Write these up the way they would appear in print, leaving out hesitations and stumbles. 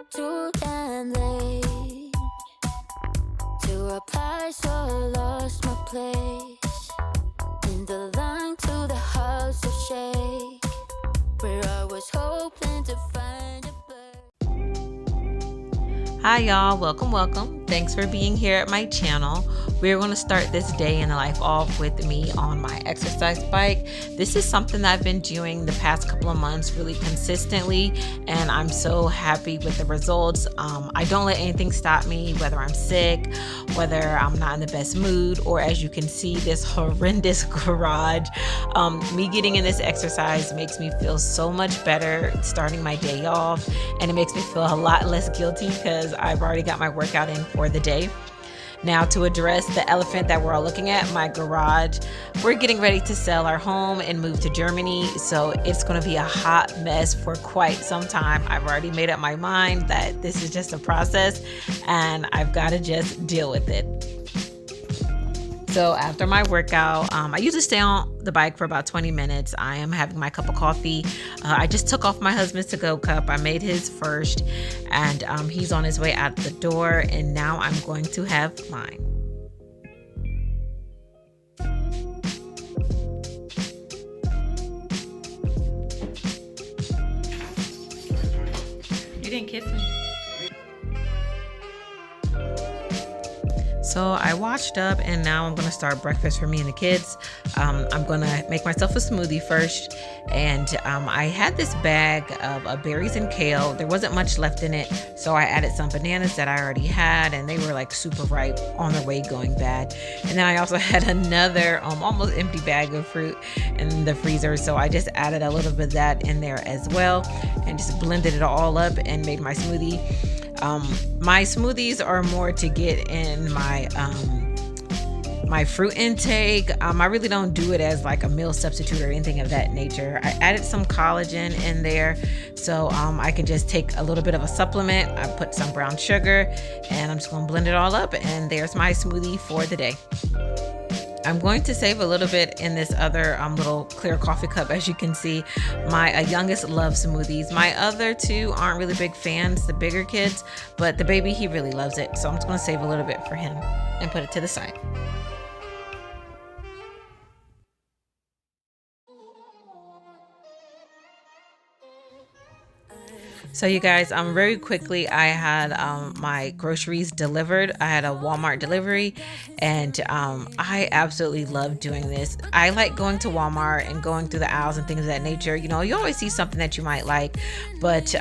too damn late to reply, so I lost my place in the line to the house of shake, where I was hoping to find a bird. Hi y'all, welcome. Thanks for being here at my channel. We're going to start this day in the life off with me on my exercise bike. This is something that I've been doing the past couple of months really consistently, and I'm so happy with the results. I don't let anything stop me, whether I'm sick, whether I'm not in the best mood, or as you can see, this horrendous garage. Me getting in this exercise makes me feel so much better starting my day off, and it makes me feel a lot less guilty because I've already got my workout in for the day. Now, to address the elephant that we're all looking at, my garage, we're getting ready to sell our home and move to Germany, so it's going to be a hot mess for quite some time. I've already made up my mind that this is just a process and I've got to just deal with it. So after my workout, I usually stay on the bike for about 20 minutes. I am having my cup of coffee. I just took off my husband's to-go cup. I made his first, and he's on his way out the door, and now I'm going to have mine. You didn't kiss me. So I washed up and now I'm gonna start breakfast for me and the kids. I'm gonna make myself a smoothie first, and I had this bag of berries and kale. There wasn't much left in it, so I added some bananas that I already had, and they were like super ripe, on their way going bad. And then I also had another almost empty bag of fruit in the freezer, so I just added a little bit of that in there as well and just blended it all up and made my smoothie. My smoothies are more to get in my my fruit intake. I really don't do it as like a meal substitute or anything of that nature. I added some collagen in there, so I can just take a little bit of a supplement. I put some brown sugar, and I'm just gonna blend it all up, and there's my smoothie for the day. I'm going to save a little bit in this other little clear coffee cup. As you can see, my youngest loves smoothies. My other two aren't really big fans, the bigger kids, but the baby, he really loves it. So I'm just going to save a little bit for him and put it to the side. So you guys, very quickly, I had my groceries delivered. I had a Walmart delivery, and I absolutely love doing this. I like going to Walmart and going through the aisles and things of that nature. You know, you always see something that you might like, but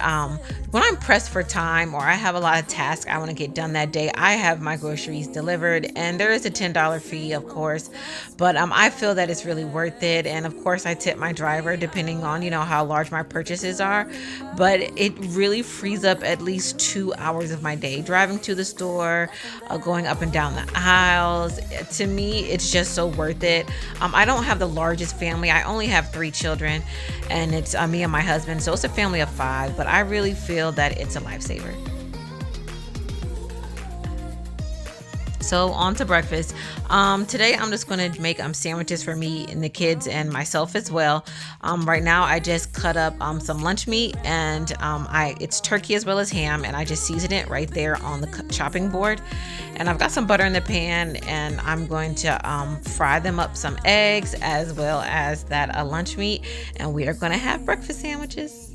when I'm pressed for time or I have a lot of tasks I want to get done that day, I have my groceries delivered, and there is a $10 fee, of course, but I feel that it's really worth it. And of course, I tip my driver depending on, you know, how large my purchases are, but it really frees up at least 2 hours of my day driving to the store, going up and down the aisles. To me, it's just so worth it. I don't have the largest family. I only have 3 children, and it's me and my husband, so it's a family of 5, but I really feel that it's a lifesaver. So on to breakfast. Today I'm just going to make sandwiches for me and the kids and myself as well. Right now I just cut up some lunch meat, and it's turkey as well as ham, and I just season it right there on the chopping board. And I've got some butter in the pan, and I'm going to fry them up some eggs as well as that lunch meat, and we are going to have breakfast sandwiches.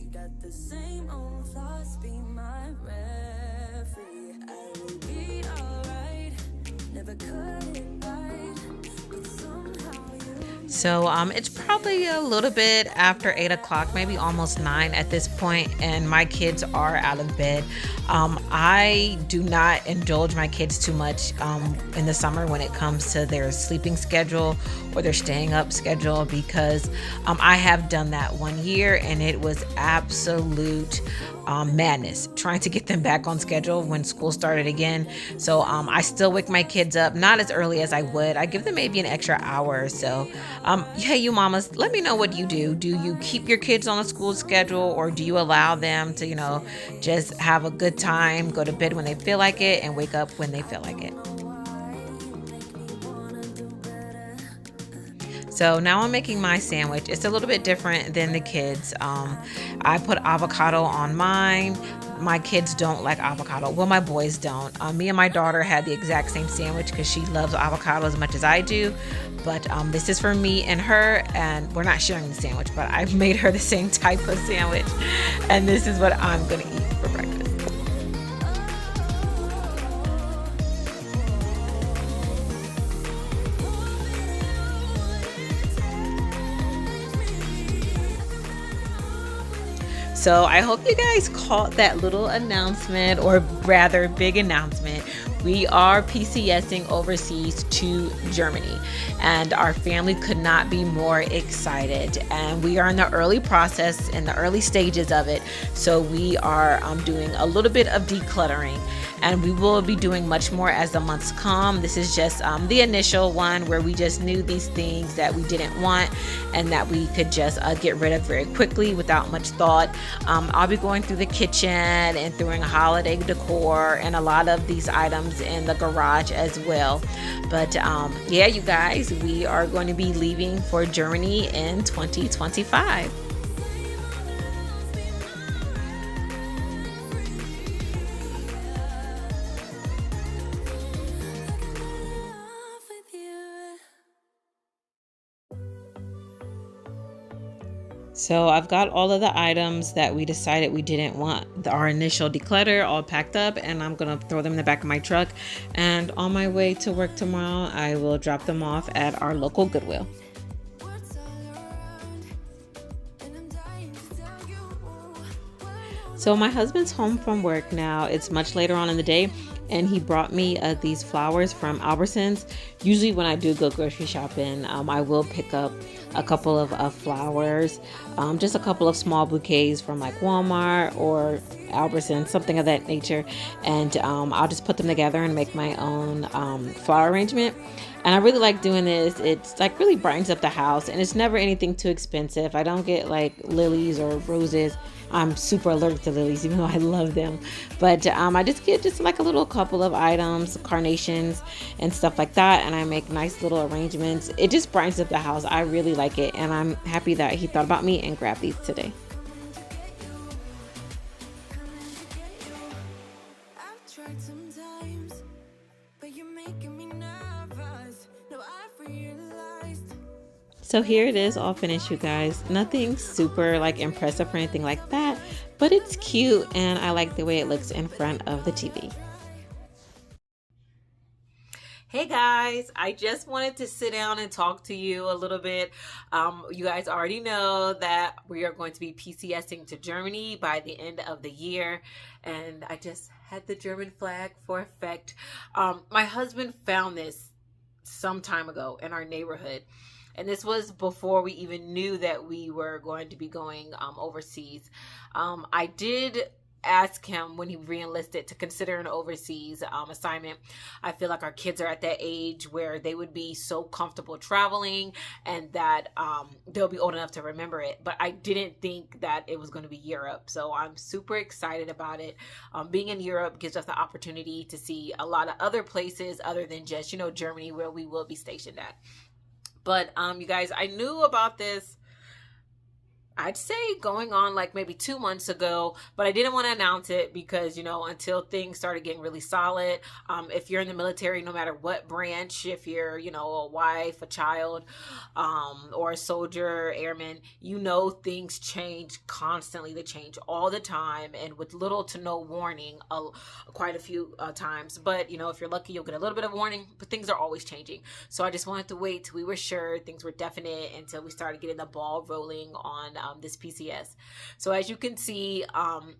So it's probably a little bit after 8 o'clock, maybe almost 9 at this point, and my kids are out of bed. I do not indulge my kids too much in the summer when it comes to their sleeping schedule or their staying up schedule, because I have done that 1 year, and it was absolute madness trying to get them back on schedule when school started again. So I still wake my kids up, not as early as I would. I give them maybe an extra hour or so. Hey, you mamas, let me know what you do. Do you keep your kids on a school schedule, or do you allow them to, you know, just have a good time, go to bed when they feel like it, and wake up when they feel like it? So now I'm making my sandwich. It's a little bit different than the kids. I put avocado on mine. my kids don't like avocado. Well, my boys don't. Me and my daughter had the exact same sandwich because she loves avocado as much as I do. But this is for me and her, and we're not sharing the sandwich, but I've made her the same type of sandwich. And this is what I'm going to eat for breakfast. So I hope you guys caught that little announcement, or rather big announcement. We are PCSing overseas to Germany, and our family could not be more excited. And we are in the early process, in the early stages of it. So we are doing a little bit of decluttering, and we will be doing much more as the months come. This is just the initial one where we just knew these things that we didn't want and that we could just get rid of very quickly without much thought. I'll be going through the kitchen and throwing holiday decor and a lot of these items in the garage as well. But yeah, you guys, we are going to be leaving for Germany in 2025. So I've got all of the items that we decided we didn't want, our initial declutter, all packed up, and I'm gonna throw them in the back of my truck. And on my way to work tomorrow, I will drop them off at our local Goodwill. So my husband's home from work now. It's much later on in the day, and he brought me these flowers from Albertsons. Usually when I do go grocery shopping, I will pick up a couple of flowers, just a couple of small bouquets from like Walmart or Albertsons, something of that nature. And I'll just put them together and make my own flower arrangement. And I really like doing this. It's like really brightens up the house, and it's never anything too expensive. I don't get like lilies or roses. I'm super allergic to lilies, even though I love them. But I just get just like a little couple of items, carnations and stuff like that. And I make nice little arrangements. It just brightens up the house. I really like it. And I'm happy that he thought about me and grabbed these today. I've tried sometimes, but you're making me nervous. No, I've realized. So here it is, all finished, you guys. Nothing super like impressive or anything like that, but it's cute and I like the way it looks in front of the TV. Hey guys, I just wanted to sit down and talk to you a little bit. You guys already know that we are going to be PCSing to Germany by the end of the year, and I just had the German flag for effect. My husband found this some time ago in our neighborhood. And this was before we even knew that we were going to be going overseas. I did ask him when he re-enlisted to consider an overseas assignment. I feel like our kids are at that age where they would be so comfortable traveling and that they'll be old enough to remember it. But I didn't think that it was going to be Europe. So I'm super excited about it. Being in Europe gives us the opportunity to see a lot of other places other than just, Germany, where we will be stationed at. But you guys, I knew about this, I'd say going on like maybe 2 months ago, but I didn't want to announce it because, until things started getting really solid. If you're in the military, no matter what branch, if you're, a wife, a child, or a soldier, airman, things change constantly. They change all the time and with little to no warning, quite a few times. But, if you're lucky, you'll get a little bit of warning, but things are always changing. So I just wanted to wait till we were sure things were definite until we started getting the ball rolling on this PCS. So as you can see,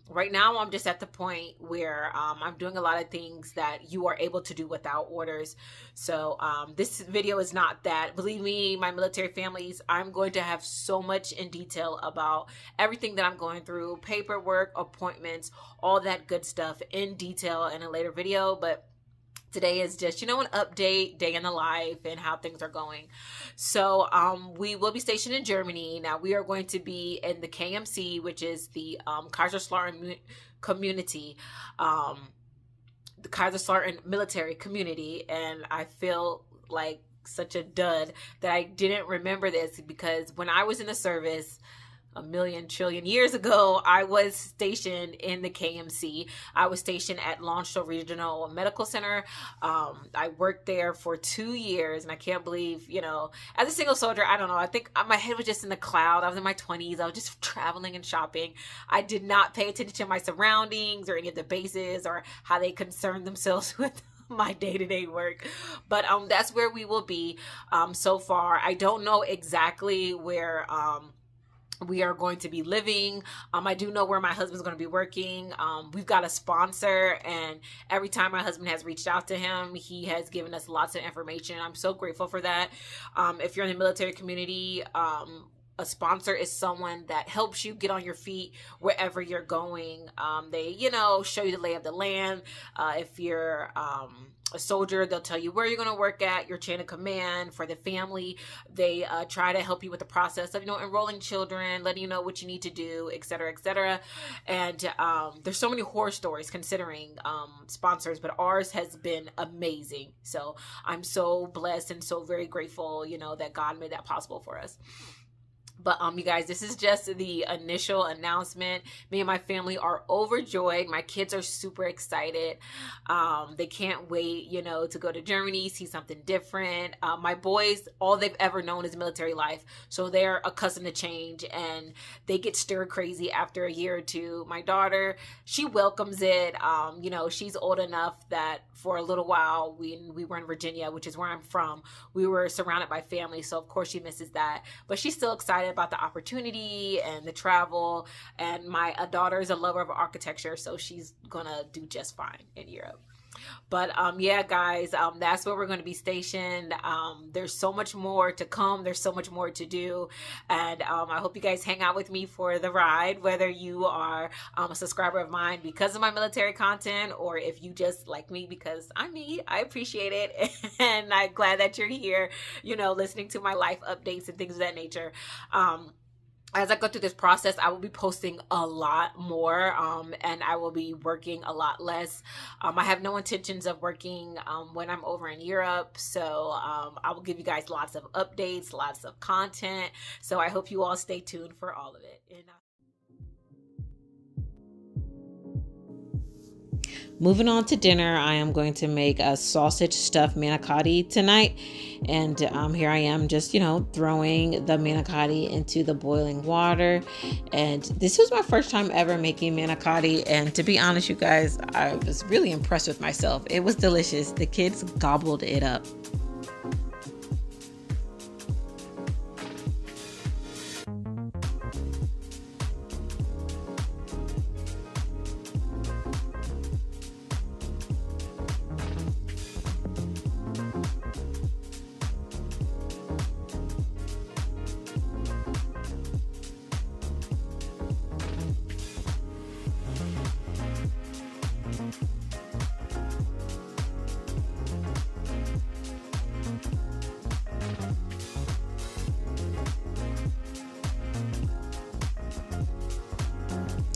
right now I'm just at the point where I'm doing a lot of things that you are able to do without orders. So this video is not that. Believe me, my military families, I'm going to have so much in detail about everything that I'm going through, paperwork, appointments, all that good stuff in detail in a later video. But today is just, an update, day in the life and how things are going. So we will be stationed in Germany. Now we are going to be in the KMC, which is the Kaiserslautern community, the Kaiserslautern military community. And I feel like such a dud that I didn't remember this, because when I was in the service, a million trillion years ago, I was stationed in the KMC. I was stationed at Longshore Regional Medical Center. I worked there for 2 years, and I can't believe, as a single soldier, I don't know, I think my head was just in the cloud. I was in my 20s. I was just traveling and shopping. I did not pay attention to my surroundings or any of the bases or how they concerned themselves with my day-to-day work. But that's where we will be so far. I don't know exactly where we are going to be living. I do know where my husband's going to be working. We've got a sponsor, and every time my husband has reached out to him, he has given us lots of information. I'm so grateful for that. If you're in the military community, a sponsor is someone that helps you get on your feet wherever you're going. They, show you the lay of the land. If you're a soldier, they'll tell you where you're going to work at, your chain of command. For the family, they try to help you with the process of, enrolling children, letting you know what you need to do, et cetera, et cetera. And there's so many horror stories considering sponsors, but ours has been amazing. So I'm so blessed and so very grateful, that God made that possible for us. But you guys, this is just the initial announcement. Me and my family are overjoyed. My kids are super excited. They can't wait, to go to Germany, see something different. My boys, all they've ever known is military life. So they're accustomed to change, and they get stir crazy after a year or two. My daughter, she welcomes it. She's old enough that for a little while, when we were in Virginia, which is where I'm from, we were surrounded by family. So of course she misses that, but she's still excited about the opportunity and the travel. And my daughter is a lover of architecture, so she's gonna do just fine in Europe. But yeah, guys, that's where we're going to be stationed. There's so much more to come. There's so much more to do. And I hope you guys hang out with me for the ride, whether you are a subscriber of mine because of my military content, or if you just like me because I'm me. I appreciate it. And I'm glad that you're here, listening to my life updates and things of that nature. As I go through this process, I will be posting a lot more, and I will be working a lot less. I have no intentions of working when I'm over in Europe, so I will give you guys lots of updates, lots of content. So I hope you all stay tuned for all of it. And moving on to dinner, I am going to make a sausage stuffed manicotti tonight. And here I am just, throwing the manicotti into the boiling water. And this was my first time ever making manicotti. And to be honest, you guys, I was really impressed with myself. It was delicious. The kids gobbled it up.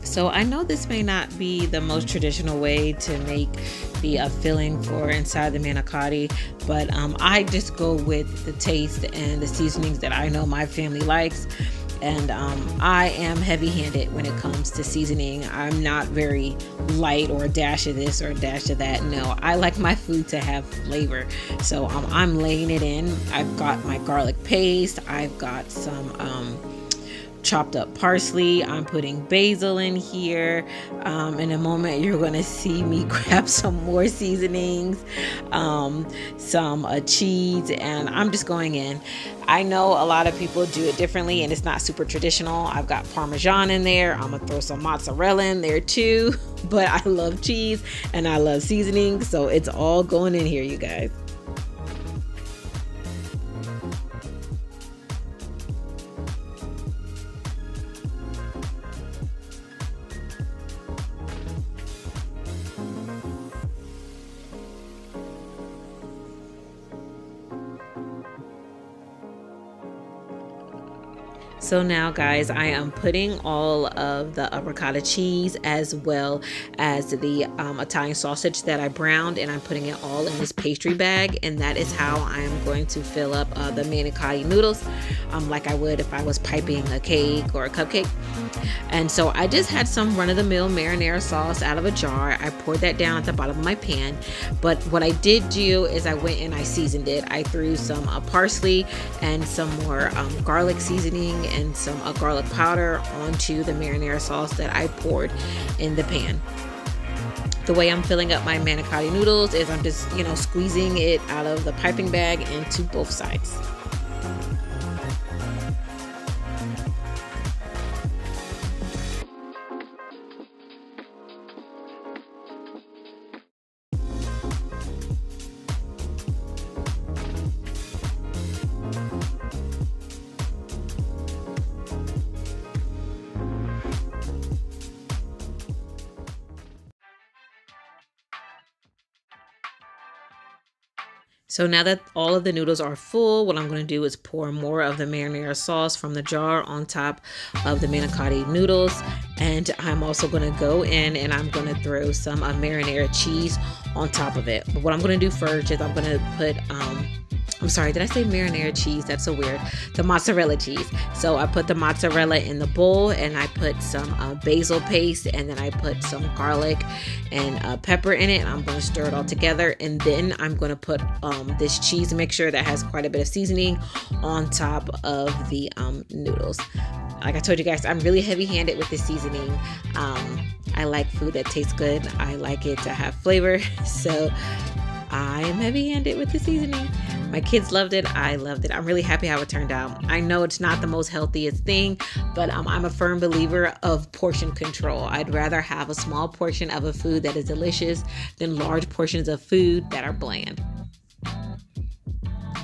So I know this may not be the most traditional way to make the filling for inside the manicotti, but I just go with the taste and the seasonings that I know my family likes. And I am heavy-handed when it comes to seasoning. I'm not very light or a dash of this or a dash of that. No, I like my food to have flavor. So I'm laying it in. I've got my garlic paste. I've got some chopped up parsley. I'm putting basil in here. In a moment, you're going to see me grab some more seasonings, some cheese, and I'm just going in. I know a lot of people do it differently and it's not super traditional. I've got Parmesan in there. I'm going to throw some mozzarella in there too, but I love cheese and I love seasoning, so it's all going in here, you guys. So now guys, I am putting all of the ricotta cheese as well as the Italian sausage that I browned, and I'm putting it all in this pastry bag, and that is how I'm going to fill up the manicotti noodles, like I would if I was piping a cake or a cupcake. And so I just had some run-of-the-mill marinara sauce out of a jar. I poured that down at the bottom of my pan, but what I did do is I went and I seasoned it. I threw some parsley and some more garlic seasoning and some garlic powder onto the marinara sauce that I poured in the pan. The way I'm filling up my manicotti noodles is I'm just, squeezing it out of the piping bag into both sides. So now that all of the noodles are full, what I'm going to do is pour more of the marinara sauce from the jar on top of the manicotti noodles. And I'm also going to go in and I'm going to throw some marinara cheese on top of it. But what I'm going to do first is I'm going to put, I'm sorry, did I say marinara cheese? That's so weird. The mozzarella cheese. So I put the mozzarella in the bowl and I put some basil paste, and then I put some garlic and pepper in it. I'm going to stir it all together, and then I'm going to put this cheese mixture that has quite a bit of seasoning on top of the noodles. Like I told you guys, I'm really heavy-handed with the seasoning. I like food that tastes good. I like it to have flavor. So I'm heavy-handed with the seasoning. My kids loved it. I loved it. I'm really happy how it turned out. I know it's not the most healthiest thing, but I'm a firm believer of portion control. I'd rather have a small portion of a food that is delicious than large portions of food that are bland.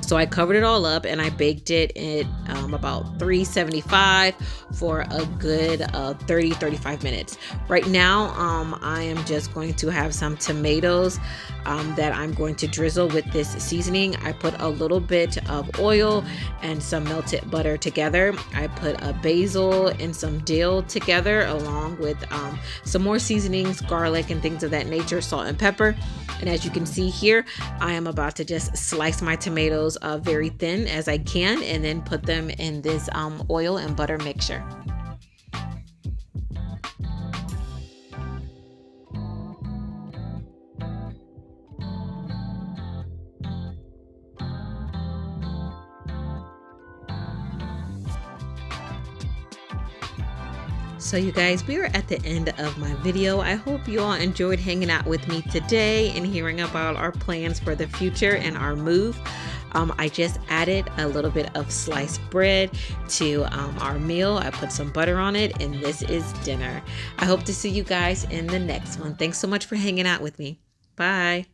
So I covered it all up and I baked it at about 375 for a good 30-35 minutes. Right now, I am just going to have some tomatoes that I'm going to drizzle with this seasoning. I put a little bit of oil and some melted butter together. I put a basil and some dill together along with some more seasonings, garlic and things of that nature, salt and pepper. And as you can see here, I am about to just slice my tomatoes very thin as I can, and then put them in this oil and butter mixture. So you guys, we are at the end of my video. I hope you all enjoyed hanging out with me today and hearing about our plans for the future and our move. I just added a little bit of sliced bread to our meal. I put some butter on it, and this is dinner. I hope to see you guys in the next one. Thanks so much for hanging out with me. Bye.